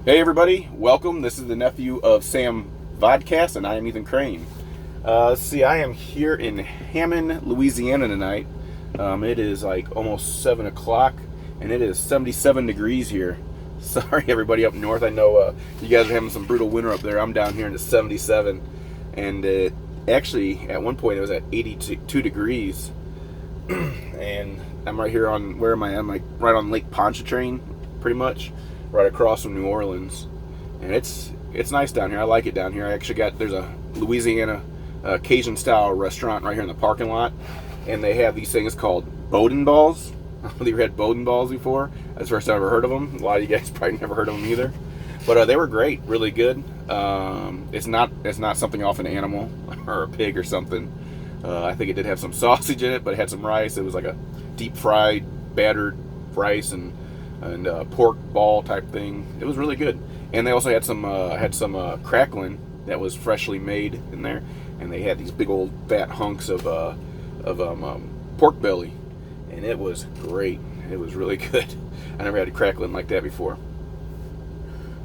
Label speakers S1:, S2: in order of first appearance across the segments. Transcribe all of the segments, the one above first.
S1: Hey everybody, welcome. This is the nephew of Sam Vodcast, and I am Ethan Crane. I am here in Hammond, Louisiana tonight. It is like almost 7 o'clock, and it is 77 degrees here. Sorry everybody up north. I know you guys are having some brutal winter up there. I'm down here in the 77, and actually at one point it was at 82 degrees. And I'm right here on, where am I? I'm like right on Lake Pontchartrain, pretty much. Right across from New Orleans, and it's nice down here. I like it down here. There's a Louisiana Cajun style restaurant right here in the parking lot, and they have these things called Bowden balls. Have you ever had Bowden balls before? That's the first time I've ever heard of them. A lot of you guys probably never heard of them either, but they were great, really good. It's not something off an animal or a pig or something. I think it did have some sausage in it, but it had some rice. It was like a deep fried, battered rice and pork ball type thing. It was really good, and they also had some crackling that was freshly made in there, and they had these big old fat hunks of pork belly, and it was great. It was really good. I never had a crackling like that before.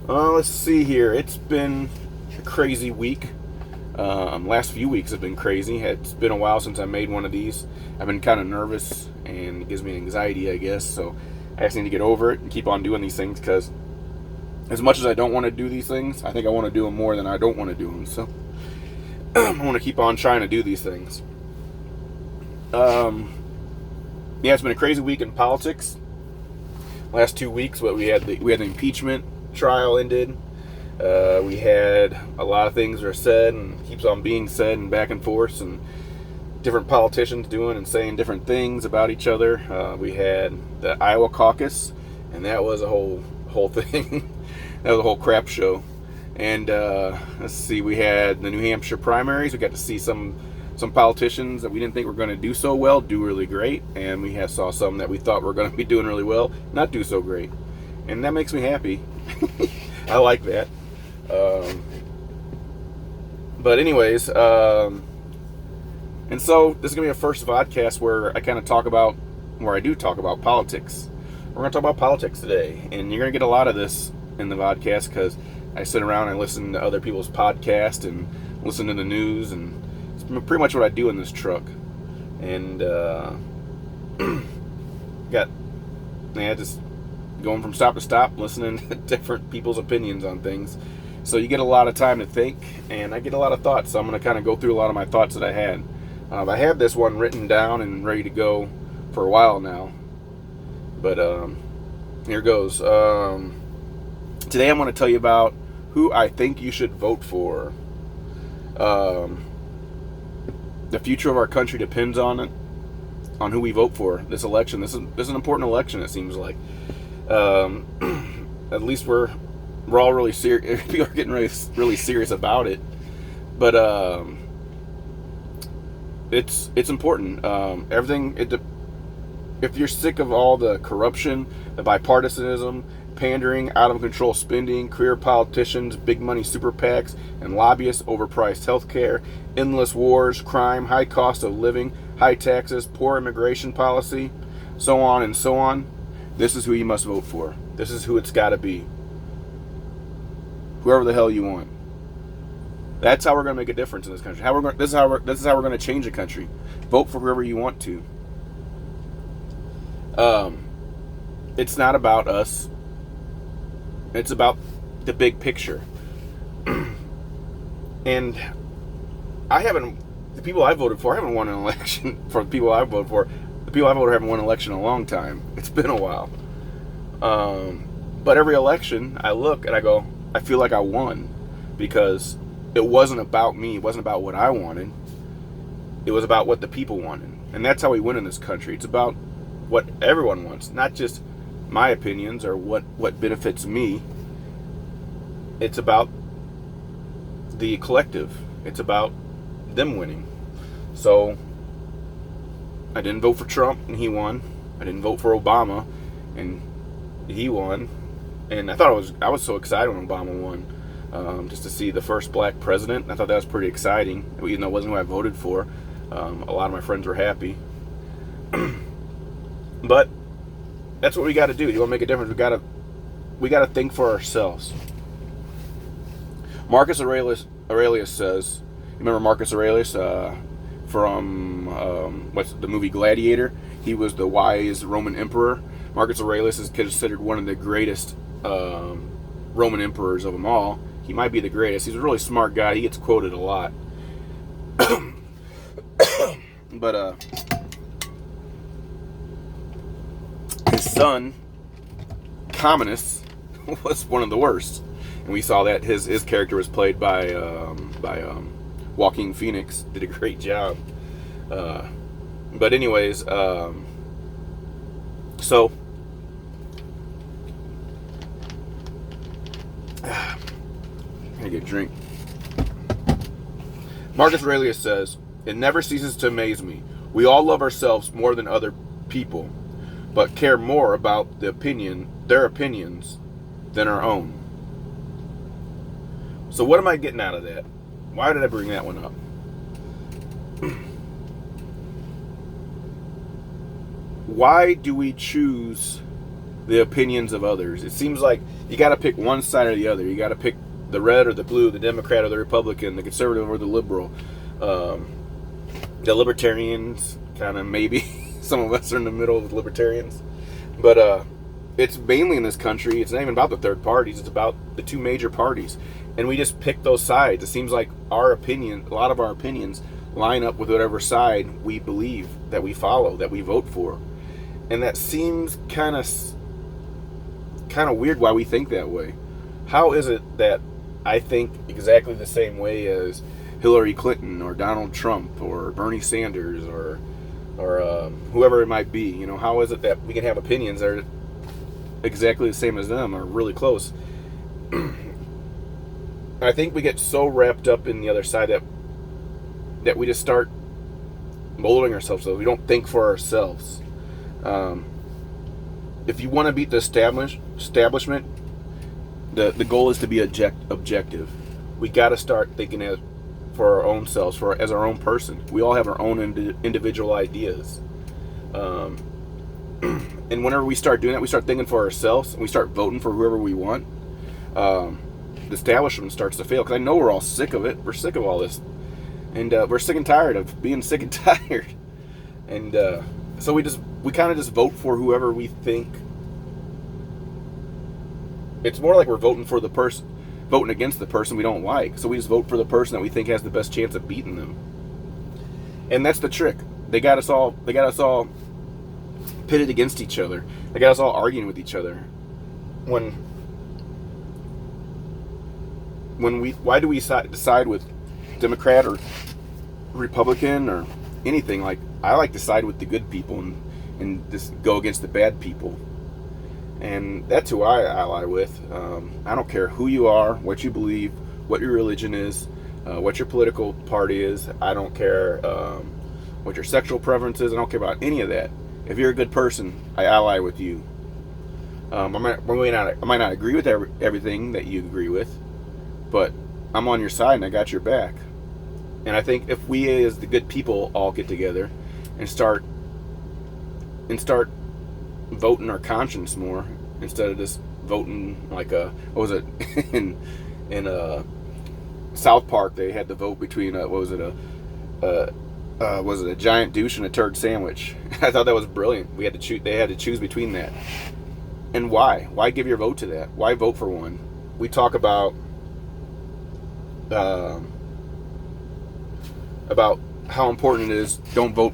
S1: Let's see here. It's been a crazy week. Last few weeks have been crazy. It's been a while since I made one of these. I've been kind of nervous, and it gives me anxiety, I guess. So I just need to get over it and keep on doing these things, because as much as I don't want to do these things, I think I want to do them more than I don't want to do them. So I want to keep on trying to do these things. It's been a crazy week in politics. Last 2 weeks, we had the impeachment trial ended. We had a lot of things that are said and keeps on being said and back and forth, and different politicians doing and saying different things about each other. We had the Iowa caucus, and that was a whole thing. That was a whole crap show. And we had the New Hampshire primaries. We got to see some politicians that we didn't think were going to do so well do really great, and we saw some that we thought were going to be doing really well not do so great, and that makes me happy. I like that. But anyways, and so this is going to be a first vodcast where I do talk about politics. We're going to talk about politics today, and you're going to get a lot of this in the vodcast, because I sit around and listen to other people's podcasts and listen to the news, and it's pretty much what I do in this truck. And just going from stop to stop, listening to different people's opinions on things. So you get a lot of time to think, and I get a lot of thoughts. So I'm going to kind of go through a lot of my thoughts that I had. I have this one written down and ready to go for a while now. But here goes. Today I'm going to tell you about who I think you should vote for. The future of our country depends on it, on who we vote for this election. This is an important election, it seems like. At least we're all really serious. People are getting really serious about it. But it's important. If you're sick of all the corruption, the bipartisanism, pandering, out of control spending, career politicians, big money super PACs, and lobbyists, overpriced healthcare, endless wars, crime, high cost of living, high taxes, poor immigration policy, so on, this is who you must vote for. This is who it's got to be. Whoever the hell you want. That's how we're going to make a difference in this country. This is how we're going to change the country. Vote for whoever you want to. It's not about us. It's about the big picture. And the people I voted for, I haven't won an election for the people I voted for. The people I voted for haven't won an election in a long time. It's been a while. But every election, I look and I go, I feel like I won, because it wasn't about me. It wasn't about what I wanted. It was about what the people wanted. And that's how we win in this country. It's about what everyone wants, not just my opinions or what benefits me. It's about the collective. It's about them winning. So I didn't vote for Trump and he won. I didn't vote for Obama and he won. And I was so excited when Obama won, just to see the first black president. I thought that was pretty exciting, even though it wasn't who I voted for. A lot of my friends were happy. But that's what we got to do. You want to make a difference, we got to we got to think for ourselves. Marcus Aurelius says, you remember Marcus Aurelius from what's the movie Gladiator? He was the wise Roman emperor. Marcus Aurelius is considered one of the greatest Roman emperors of them all. He might be the greatest. He's a really smart guy. He gets quoted a lot. But his son, Commodus, was one of the worst. And we saw that his character was played by Joaquin Phoenix. Did a great job. But anyways, so I get a drink. Marcus Aurelius says, "It never ceases to amaze me. We all love ourselves more than other people, but care more about their opinions, than our own." So what am I getting out of that? Why did I bring that one up? Why do we choose the opinions of others? It seems like you got to pick one side or the other. You got to pick the red or the blue, the Democrat or the Republican, the conservative or the liberal. The libertarians, kind of maybe. Some of us are in the middle with libertarians. But it's mainly in this country, it's not even about the third parties. It's about the two major parties. And we just pick those sides. It seems like a lot of our opinions line up with whatever side we believe, that we follow, that we vote for. And that seems kind of weird why we think that way. How is it that I think exactly the same way as Hillary Clinton or Donald Trump or Bernie Sanders or whoever it might be? You know, how is it that we can have opinions that are exactly the same as them or really close? I think we get so wrapped up in the other side that we just start molding ourselves so we don't think for ourselves. If you want to beat the establishment, the goal is to be objective. We got to start thinking for our own selves, as our own person. We all have our own individual ideas. And whenever we start doing that, we start thinking for ourselves, and we start voting for whoever we want. The establishment starts to fail, because I know we're all sick of it. We're sick of all this, and we're sick and tired of being sick and tired. And so we kind of just vote for whoever we think. It's more like we're voting against the person we don't like. So we just vote for the person that we think has the best chance of beating them. And that's the trick. They got us all pitted against each other. They got us all arguing with each other. Why do we decide with Democrat or Republican or anything? Like, I like to side with the good people and just go against the bad people. And that's who I ally with. I don't care who you are, what you believe, what your religion is, what your political party is. I don't care what your sexual preference is. I don't care about any of that. If you're a good person, I ally with you. I might not agree with everything that you agree with, but I'm on your side and I got your back. And I think if we as the good people all get together and start voting our conscience more, instead of just voting like in South Park, they had to vote between was it a giant douche and a turd sandwich. I thought that was brilliant. They had to choose between that. And why give your vote to that? Why vote for one? We talk about how important it is. Don't vote.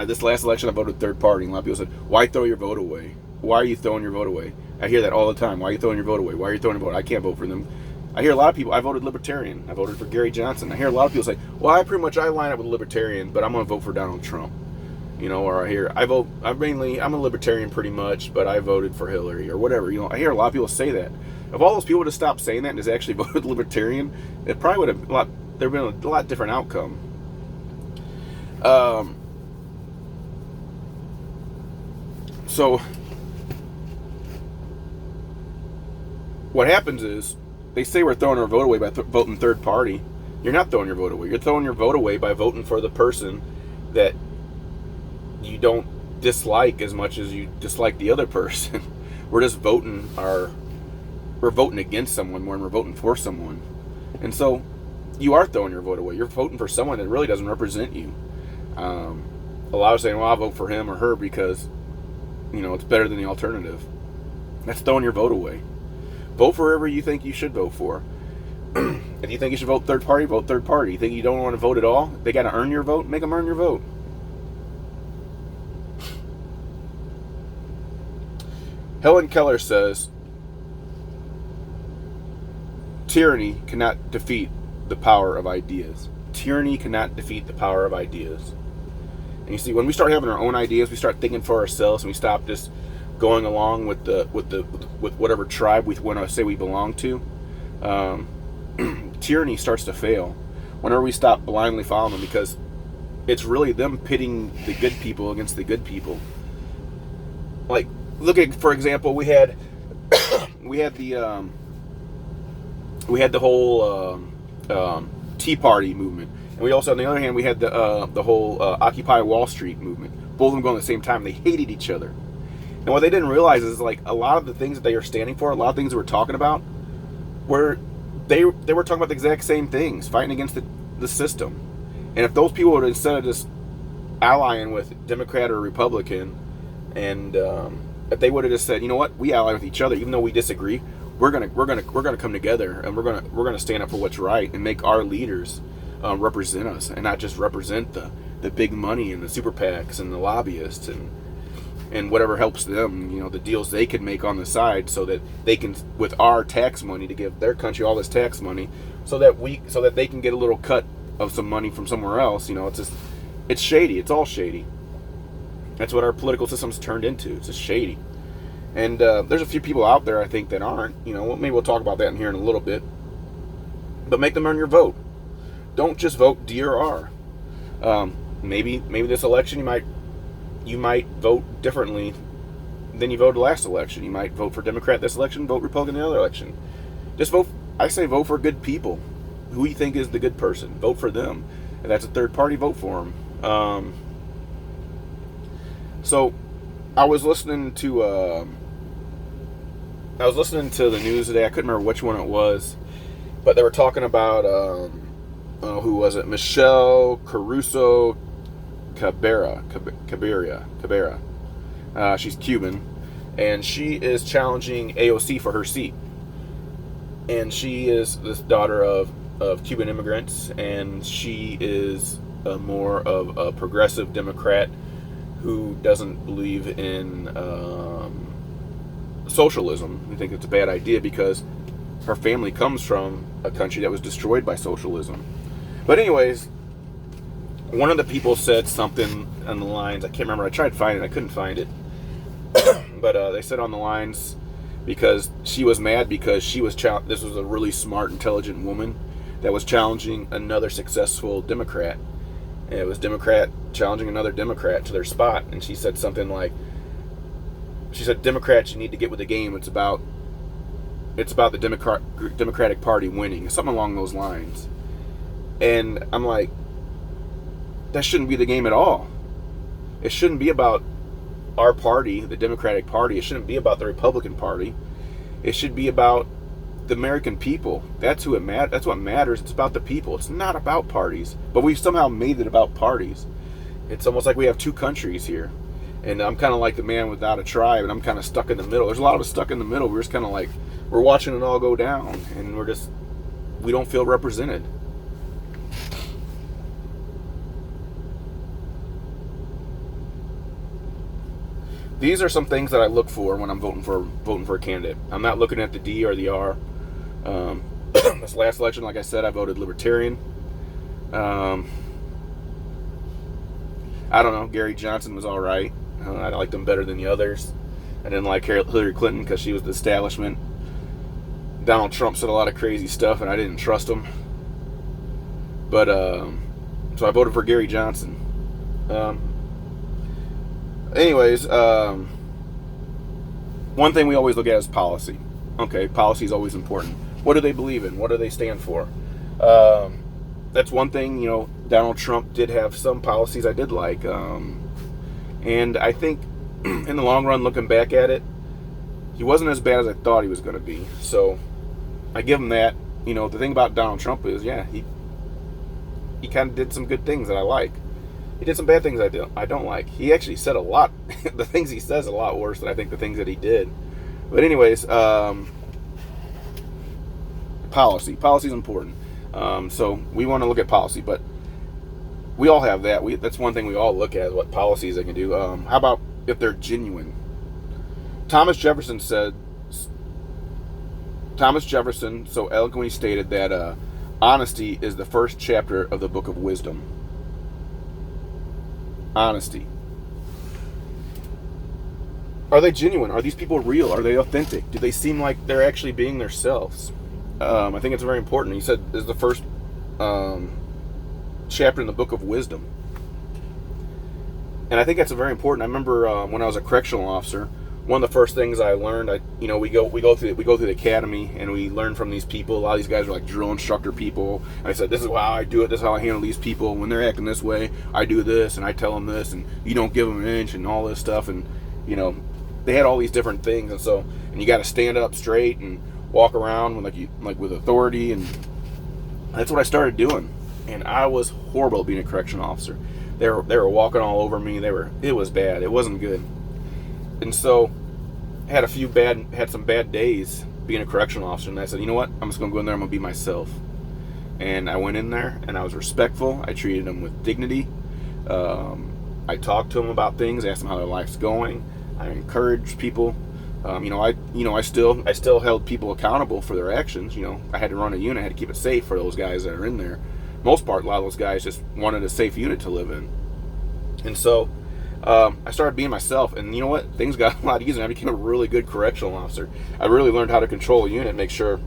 S1: This last election I voted third party, and a lot of people said, "Why throw your vote away? Why are you throwing your vote away?" I hear that all the time. Why are you throwing your vote away? Why are you throwing your vote? I can't vote for them. I hear a lot of people. I voted Libertarian. I voted for Gary Johnson. I hear a lot of people say, "Well, I line up with Libertarian, but I'm going to vote for Donald Trump." You know, or I'm a Libertarian pretty much, but I voted for Hillary or whatever. You know, I hear a lot of people say that. If all those people would have stopped saying that and just actually voted Libertarian, it probably would have there would have been a lot different outcome. So what happens is they say we're throwing our vote away by voting third party. You're not throwing your vote away. You're throwing your vote away by voting for the person that you don't dislike as much as you dislike the other person. we're just we're voting against someone more than we're voting for someone. And so you are throwing your vote away. You're voting for someone that really doesn't represent you. A lot of saying, well, I'll vote for him or her because, it's better than the alternative. That's throwing your vote away. Vote for whoever you think you should vote for. If you think you should vote third party, vote third party. You think you don't want to vote at all? They got to earn your vote? Make them earn your vote. Helen Keller says, tyranny cannot defeat the power of ideas. Tyranny cannot defeat the power of ideas. And you see, when we start having our own ideas, we start thinking for ourselves, and we stop just going along with whatever tribe we want to say we belong to. Tyranny starts to fail whenever we stop blindly following them, because it's really them pitting the good people against the good people. Like, look at, for example, we had the whole Tea Party movement, and we also, on the other hand, we had the whole Occupy Wall Street movement. Both of them going at the same time. They hated each other, and what they didn't realize is, like, a lot of the things that they are standing for, a lot of things that we're talking about, were they were talking about the exact same things, fighting against the system. And if those people would, instead of just allying with Democrat or Republican, and if they would have just said, you know what, we ally with each other, even though we disagree, we're gonna come together, and we're gonna stand up for what's right and make our leaders represent us, and not just represent the big money and the super PACs and the lobbyists and whatever helps them, the deals they can make on the side, so that they can, with our tax money, to give their country all this tax money, so that they can get a little cut of some money from somewhere else. It's shady. It's all shady. That's what our political system's turned into. It's just shady. And there's a few people out there, I think, that aren't. Maybe we'll talk about that in here in a little bit. But make them earn your vote. Don't just vote D or R. Maybe this election you might vote differently than you voted last election. You might vote for Democrat this election, vote Republican the other election. Just vote. I say vote for good people. Who you think is the good person, vote for them. If that's a third party, vote for them. So I was listening to the news today. I couldn't remember which one it was, but they were talking about who was it? Michelle Caruso Cabrera. She's Cuban, and she is challenging AOC for her seat. And she is this daughter of Cuban immigrants, and she is more of a progressive Democrat who doesn't believe in socialism. I think it's a bad idea because her family comes from a country that was destroyed by socialism. But anyways, one of the people said something on the lines, I can't remember, I tried to find it, I couldn't find it. But they said on the lines, because she was mad because this was a really smart, intelligent woman that was challenging another successful Democrat. And it was Democrat challenging another Democrat to their spot. And she said something like, Democrats, you need to get with the game. It's about the Democratic Party winning. Something along those lines. And I'm like, that shouldn't be the game at all. It shouldn't be about our party, the Democratic Party. It shouldn't be about the Republican Party. It should be about the American people. That's what matters. It's about the people. It's not about parties. But we've somehow made it about parties. It's almost like we have two countries here. And I'm kind of like the man without a tribe, and I'm kind of stuck in the middle. There's a lot of us stuck in the middle. We're just kind of like, we're watching it all go down, and we don't feel represented. These are some things that I look for when I'm voting for a candidate. I'm not looking at the D or the R. This last election, like I said, I voted Libertarian. I don't know. Gary Johnson was all right. I liked him better than the others. I didn't like Hillary Clinton because she was the establishment. Donald Trump said a lot of crazy stuff, and I didn't trust him. But so I voted for Gary Johnson. Anyways, one thing we always look at is policy. Okay, policy is always important. What do they believe in? What do they stand for? That's one thing. Donald Trump did have some policies I did like, and I think in the long run, looking back at it, he wasn't as bad as I thought he was going to be. So I give him that. The thing about Donald Trump is, yeah, he kind of did some good things that I like. He did some bad things I don't like. He actually said a lot. The things he says a lot worse than I think the things that he did. But anyways, policy. Policy is important. So we want to look at policy, but we all have that. That's one thing we all look at, is what policies they can do. How about if they're genuine? Thomas Jefferson so eloquently stated that honesty is the first chapter of the book of wisdom. Honesty. Are they genuine? Are these people real? Are they authentic? Do they seem like they're actually being themselves? I think it's very important. He said this is the first chapter in the book of wisdom. And I think that's very important. I remember when I was a correctional officer, one of the first things I learned, we go through the academy, and we learn from these people. A lot of these guys are like drill instructor people. And I said, this is how I do it. This is how I handle these people. When they're acting this way, I do this, and I tell them this, and you don't give them an inch, and all this stuff. And they had all these different things, and you got to stand up straight and walk around with authority, and that's what I started doing. And I was horrible at being a correctional officer. They were walking all over me. It was bad. It wasn't good. And so had some bad days being a correctional officer, and I said, you know what? I'm just going to go in there. I'm going to be myself. And I went in there, and I was respectful. I treated them with dignity. I talked to them about things, asked them how their life's going. I encouraged people. I still held people accountable for their actions. I had to run a unit. I had to keep it safe for those guys that are in there. Most part, a lot of those guys just wanted a safe unit to live in. And so I started being myself, and you know what? Things got a lot easier. I became a really good correctional officer. I really learned how to control a unit, make sure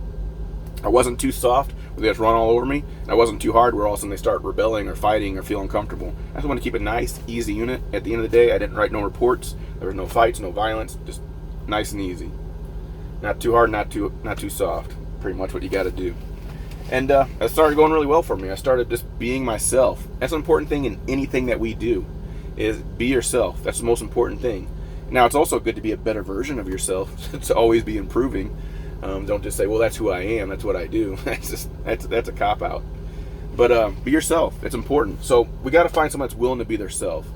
S1: I wasn't too soft where they just run all over me, and I wasn't too hard where all of a sudden they start rebelling or fighting or feeling uncomfortable. I just wanted to keep a nice, easy unit. At the end of the day, I didn't write no reports. There was no fights, no violence, just nice and easy. Not too hard, not too soft. Pretty much what you got to do. And it started going really well for me. I started just being myself. That's an important thing in anything that we do, is be yourself. That's the most important thing. Now, it's also good to be a better version of yourself, to always be improving. Don't just say, well, that's who I am, that's what I do. That's a cop-out. But be yourself. It's important. So we got to find someone that's willing to be themselves.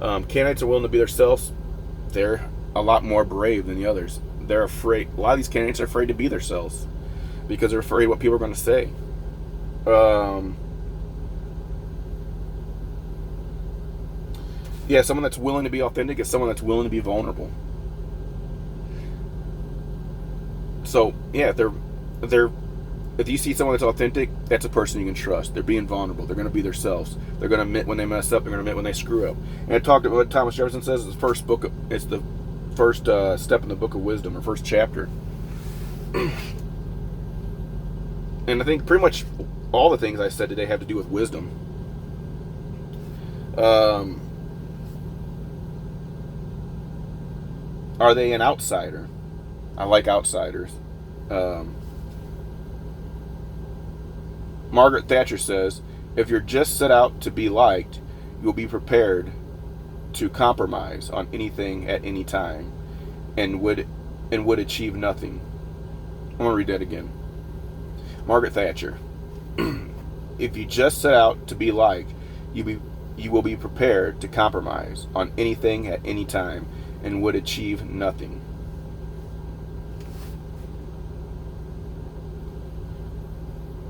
S1: Candidates are willing to be themselves. They're a lot more brave than the others. They're afraid. A lot of these candidates are afraid to be themselves because they're afraid what people are going to say. Someone that's willing to be authentic is someone that's willing to be vulnerable. So, if you see someone that's authentic, that's a person you can trust. They're being vulnerable. They're going to be themselves. They're going to admit when they mess up. They're going to admit when they screw up. And I talked about what Thomas Jefferson says. It's the first step in the book of wisdom, or first chapter. And I think pretty much all the things I said today have to do with wisdom. Are they an outsider? I like outsiders. Margaret Thatcher says, if you're just set out to be liked, you'll be prepared to compromise on anything at any time and would achieve nothing. I'm going to read that again. Margaret Thatcher. If you just set out to be liked, you will be prepared to compromise on anything at any time and would achieve nothing.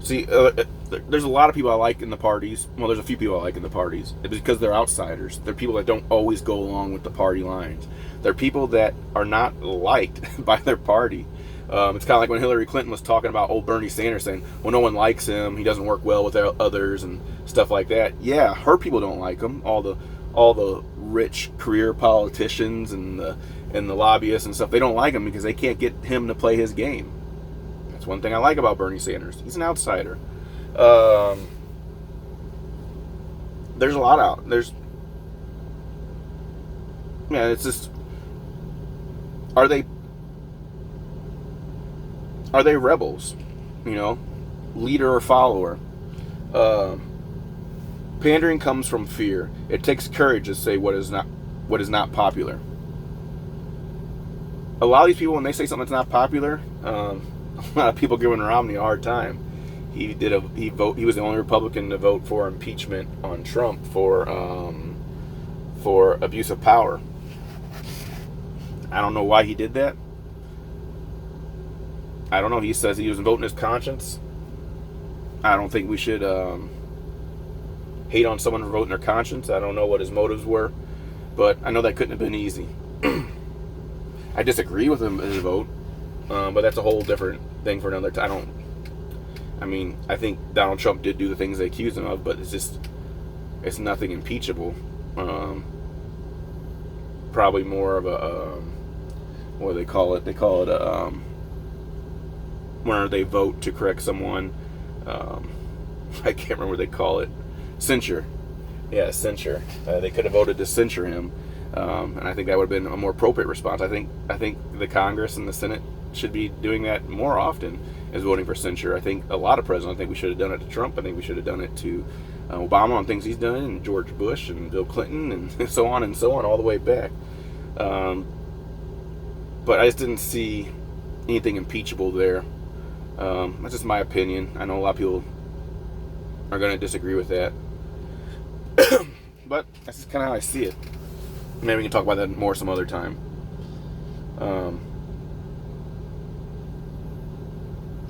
S1: See, there's a lot of people I like in the parties. Well, there's a few people I like in the parties. It's because they're outsiders. They're people that don't always go along with the party lines. They're people that are not liked by their party. It's kind of like when Hillary Clinton was talking about old Bernie Sanders, saying, well, no one likes him. He doesn't work well with others and stuff like that. Yeah, her people don't like him. All the rich career politicians and the lobbyists and stuff, they don't like him because they can't get him to play his game. That's one thing I like about Bernie Sanders. He's an outsider. There's a lot out. It's just, are they rebels? Leader or follower? Pandering comes from fear. It takes courage to say what is not popular. a lot of these people, when they say something that's not popular, a lot of people giving Romney a hard time. He was the only Republican to vote for impeachment on Trump for abuse of power. I don't know why he did that. I don't know. He says he was voting his conscience. I don't think we should hate on someone for voting their conscience. I don't know what his motives were, but I know that couldn't have been easy. I disagree with him his vote, but that's a whole different thing for another time. I think Donald Trump did do the things they accused him of, but it's nothing impeachable. Probably more of a what do they call it? They call it a where they vote to correct someone. I can't remember what they call it. Censure. Yeah, censure. They could have voted to censure him, and I think that would have been a more appropriate response. I think the Congress and the Senate should be doing that more often, is voting for censure. I think a lot of presidents, I think we should have done it to Trump. I think we should have done it to Obama on things he's done, and George Bush and Bill Clinton, and so on all the way back. But I just didn't see anything impeachable there. That's just my opinion. I know a lot of people are going to disagree with that. But that's just kind of how I see it. Maybe we can talk about that more some other time.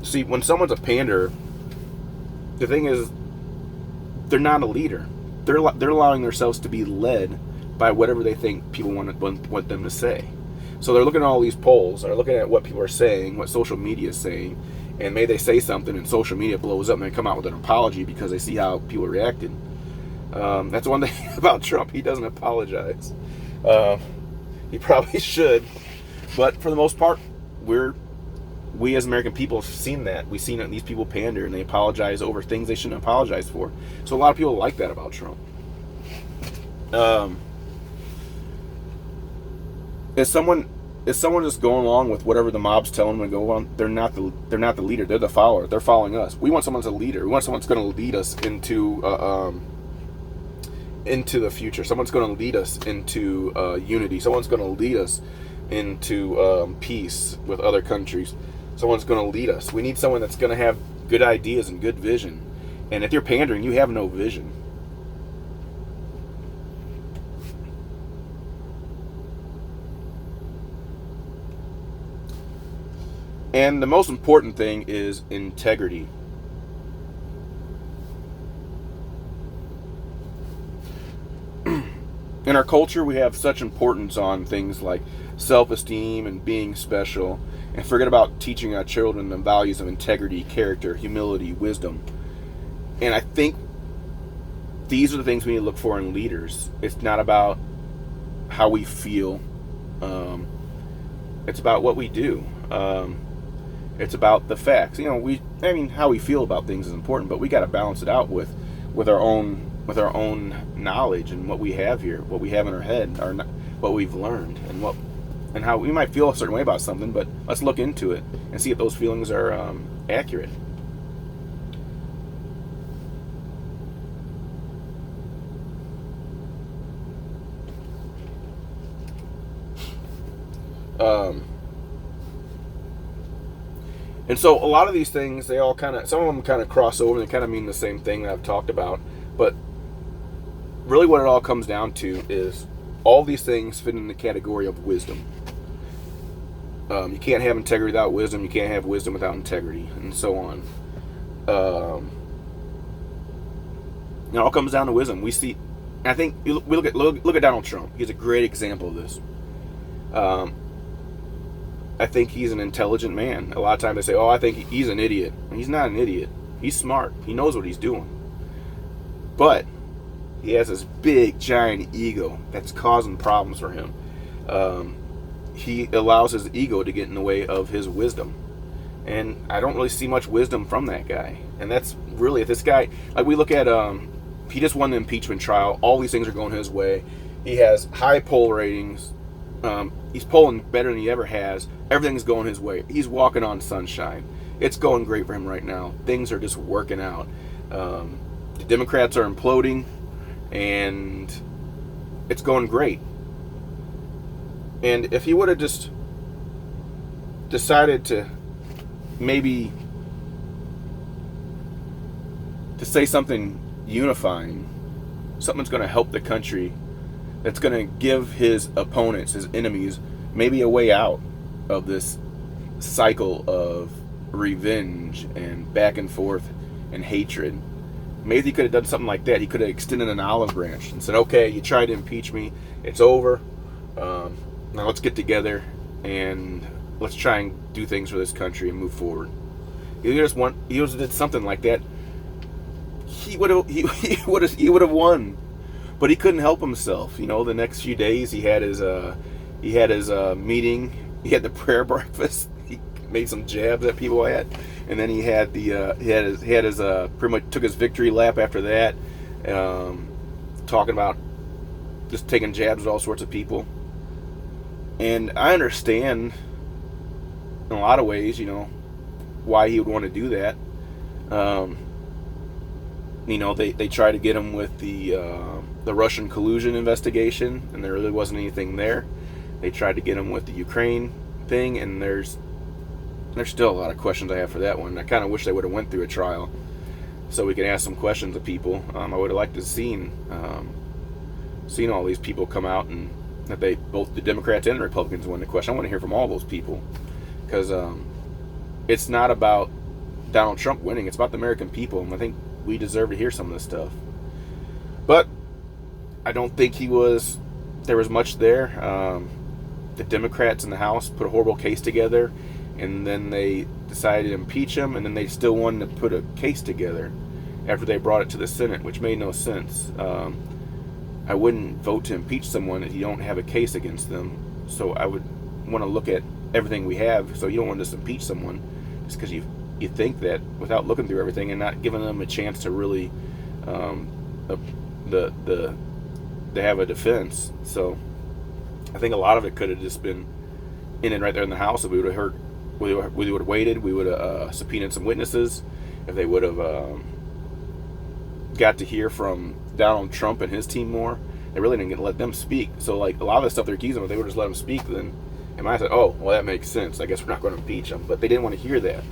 S1: See, when someone's a pander, the thing is, they're not a leader. They're allowing themselves to be led by whatever they think people want them to say. So they're looking at all these polls, they're looking at what people are saying, what social media is saying, and maybe they say something and social media blows up and they come out with an apology because they see how people reacted. That's one thing about Trump. He doesn't apologize. He probably should. But for the most part, we as American people have seen that. We've seen that these people pander and they apologize over things they shouldn't apologize for. So a lot of people like that about Trump. Is someone just going along with whatever the mob's telling them to go on? They're not the leader. They're the follower. They're following us. We want someone as a leader. We want someone that's going to lead us into the future. Someone's going to lead us into unity. Someone's going to lead us into peace with other countries. Someone's going to lead us. We need someone that's going to have good ideas and good vision. And if you're pandering, you have no vision. And the most important thing is integrity. In our culture, we have such importance on things like self-esteem and being special, and forget about teaching our children the values of integrity, character, humility, wisdom. And I think these are the things we need to look for in leaders. It's not about how we feel. It's about what we do. It's about the facts. How we feel about things is important, but we got to balance it out with our own knowledge and what we have here, what we have in our head, what we've learned, and how we might feel a certain way about something. But let's look into it and see if those feelings are accurate. And so a lot of these things, some of them kind of cross over and they kind of mean the same thing that I've talked about. But really what it all comes down to is all these things fit in the category of wisdom. You can't have integrity without wisdom. You can't have wisdom without integrity, and so on. It all comes down to wisdom. We see, I think, we look at Donald Trump. He's a great example of this. I think he's an intelligent man. A lot of times they say, I think he's an idiot. He's not an idiot. He's smart. He knows what he's doing. But he has this big, giant ego that's causing problems for him. He allows his ego to get in the way of his wisdom. And I don't really see much wisdom from that guy. And that's really, if this guy, like we look at, he just won the impeachment trial. All these things are going his way. He has high poll ratings. He's polling better than he ever has. Everything's going his way. He's walking on sunshine. It's going great for him right now. Things are just working out. The Democrats are imploding, and it's going great. And if he would have just decided to maybe to say something unifying, something that's going to help the country, that's going to give his opponents, his enemies, maybe a way out of this cycle of revenge and back and forth and hatred. Maybe he could have done something like that. He could have extended an olive branch and said, okay, you tried to impeach me. It's over. Now let's get together and let's try and do things for this country and move forward. He just did something like that. He would have won, but he couldn't help himself. The next few days he had his meeting. He had the prayer breakfast. He made some jabs that people had, and then he had his pretty much took his victory lap after that, talking about just taking jabs at all sorts of people. And I understand in a lot of ways, why he would want to do that. They tried to get him with the Russian collusion investigation, and there really wasn't anything there. They tried to get him with the Ukraine thing, and there's still a lot of questions I have for that one. I kind of wish they would have went through a trial so we could ask some questions of people. I would have liked to have seen all these people come out, and that both the Democrats and the Republicans win the question. I want to hear from all those people, because it's not about Donald Trump winning. It's about the American people, and I think we deserve to hear some of this stuff. But I don't think there was much there. The Democrats in the House put a horrible case together, and then they decided to impeach him, and then they still wanted to put a case together after they brought it to the Senate, which made no sense. I wouldn't vote to impeach someone if you don't have a case against them. So I would want to look at everything we have. So you don't want to just impeach someone just because you think that, without looking through everything and not giving them a chance to really to have a defense. So I think a lot of it could have just been in and right there in the House. If we would have waited, we would have subpoenaed some witnesses. If they would have got to hear from Donald Trump and his team more, they really didn't get to let them speak. So like a lot of the stuff they're accusing of, they would just let them speak. Then, and I said, oh, well, that makes sense. I guess we're not going to impeach them. But they didn't want to hear that.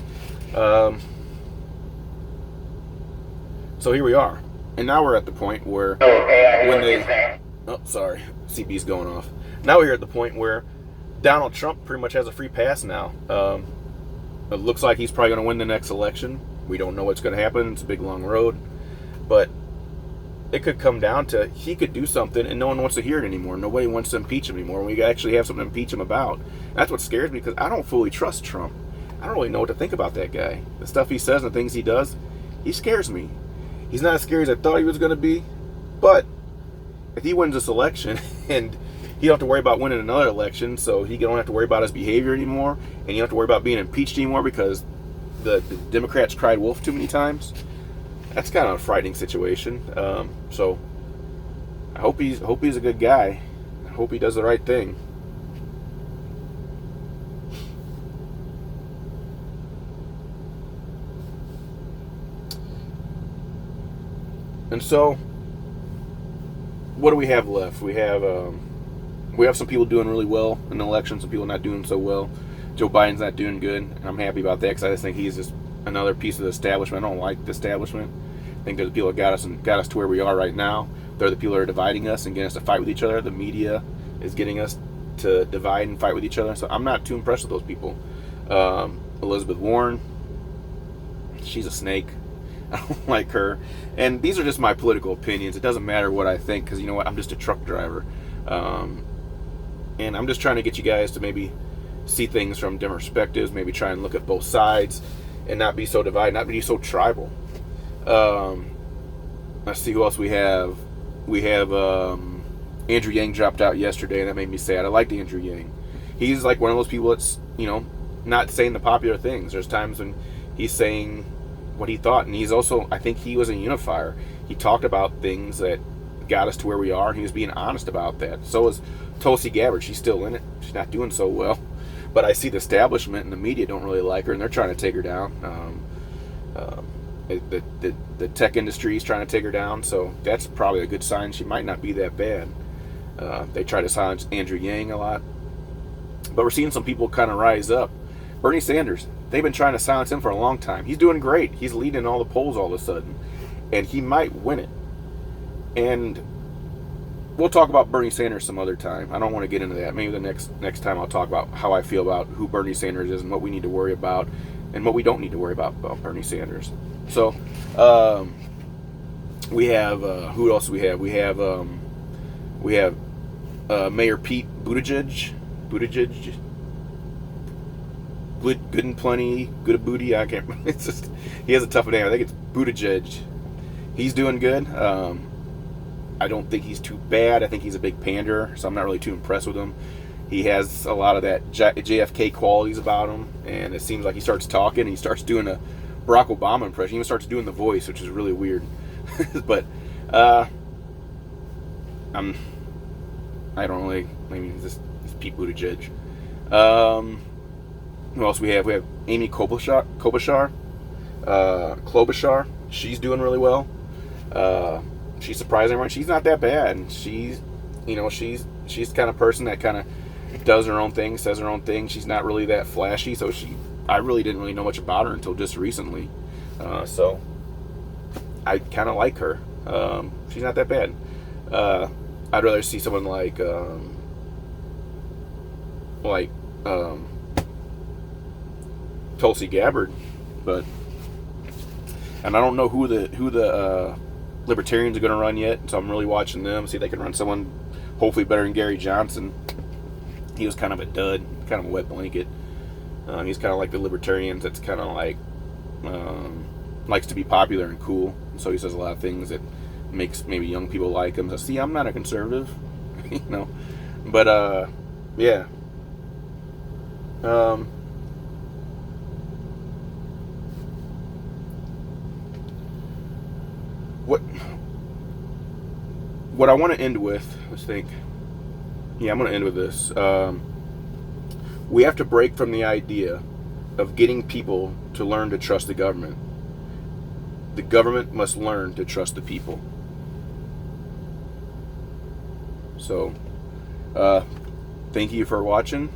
S1: So here we are, and now we're at the point where CB's going off. Now we're at the point where Donald Trump pretty much has a free pass now. It looks like he's probably going to win the next election. We don't know what's going to happen. It's a big, long road, but it could come down to he could do something and no one wants to hear it anymore. Nobody wants to impeach him anymore. We actually have something to impeach him about. That's what scares me, because I don't fully trust Trump. I don't really know what to think about that guy. The stuff he says and the things he does, he scares me. He's not as scary as I thought he was going to be, but if he wins this election and he don't have to worry about winning another election, so he don't have to worry about his behavior anymore, and you don't have to worry about being impeached anymore because the Democrats cried wolf too many times, that's kind of a frightening situation. So I hope he's a good guy. I hope he does the right thing. And so, what do we have left? We have some people doing really well in the election, some people not doing so well. Joe Biden's not doing good, and I'm happy about that because I just think he's just another piece of the establishment. I don't like the establishment. I think they're the people that got us to where we are right now. They're the people that are dividing us and getting us to fight with each other. The media is getting us to divide and fight with each other. So I'm not too impressed with those people. Elizabeth Warren, she's a snake. I don't like her. And these are just my political opinions. It doesn't matter what I think, because you know what? I'm just a truck driver. And I'm just trying to get you guys to maybe see things from different perspectives, maybe try and look at both sides and not be so divided, not be so tribal. Let's see who else we have. We have Andrew Yang dropped out yesterday, and that made me sad. I liked Andrew Yang. He's like one of those people that's, not saying the popular things. There's times when he's saying what he thought, and he's also, I think he was a unifier. He talked about things that got us to where we are, and he was being honest about that. So is Tulsi Gabbard. She's still in it. She's not doing so well. But I see the establishment and the media don't really like her, and they're trying to take her down. The tech industry is trying to take her down, so that's probably a good sign. She might not be that bad. They try to silence Andrew Yang a lot. But we're seeing some people kind of rise up. Bernie Sanders, they've been trying to silence him for a long time. He's doing great. He's leading all the polls all of a sudden, and he might win it. And we'll talk about Bernie Sanders some other time. I don't want to get into that. Maybe the next time I'll talk about how I feel about who Bernie Sanders is and what we need to worry about and what we don't need to worry about Bernie Sanders. So, we have who else do we have? We have Mayor Pete Buttigieg. Good and plenty, good a booty. I can't. It's just he has a tough name. I think it's Buttigieg. He's doing good. I don't think he's too bad. I think he's a big panderer, so I'm not really too impressed with him. He has a lot of that JFK qualities about him, and it seems like he starts talking and he starts doing a Barack Obama impression. He even starts doing the voice, which is really weird. But I don't really. I mean, he's Pete Buttigieg. Who else we have? We have Amy Klobuchar. She's doing really well. She's surprising everyone. She's not that bad. She's the kind of person that kind of does her own thing, says her own thing. She's not really that flashy, so I really didn't really know much about her until just recently. So I kind of like her. She's not that bad. I'd rather see someone like Tulsi Gabbard, and I don't know who the Libertarians are going to run yet, so I'm really watching them, see if they can run someone hopefully better than Gary Johnson. He was kind of a dud, kind of a wet blanket. He's kind of like the Libertarians that's kind of like likes to be popular and cool, so he says a lot of things that makes maybe young people like him. So see, I'm not a conservative, but yeah. What I want to end with, let's think. Yeah, I'm going to end with this. We have to break from the idea of getting people to learn to trust the government. The government must learn to trust the people. So, thank you for watching.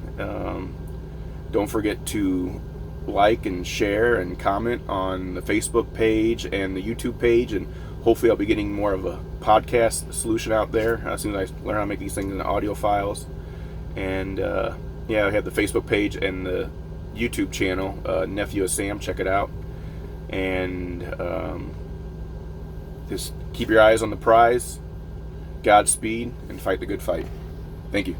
S1: Don't forget to like and share and comment on the Facebook page and the YouTube page, and hopefully I'll be getting more of a podcast solution out there as soon as I learn how to make these things into audio files. And yeah, I have the Facebook page and the YouTube channel, Nephew of Sam. Check it out. And just keep your eyes on the prize, Godspeed, and fight the good fight. Thank you.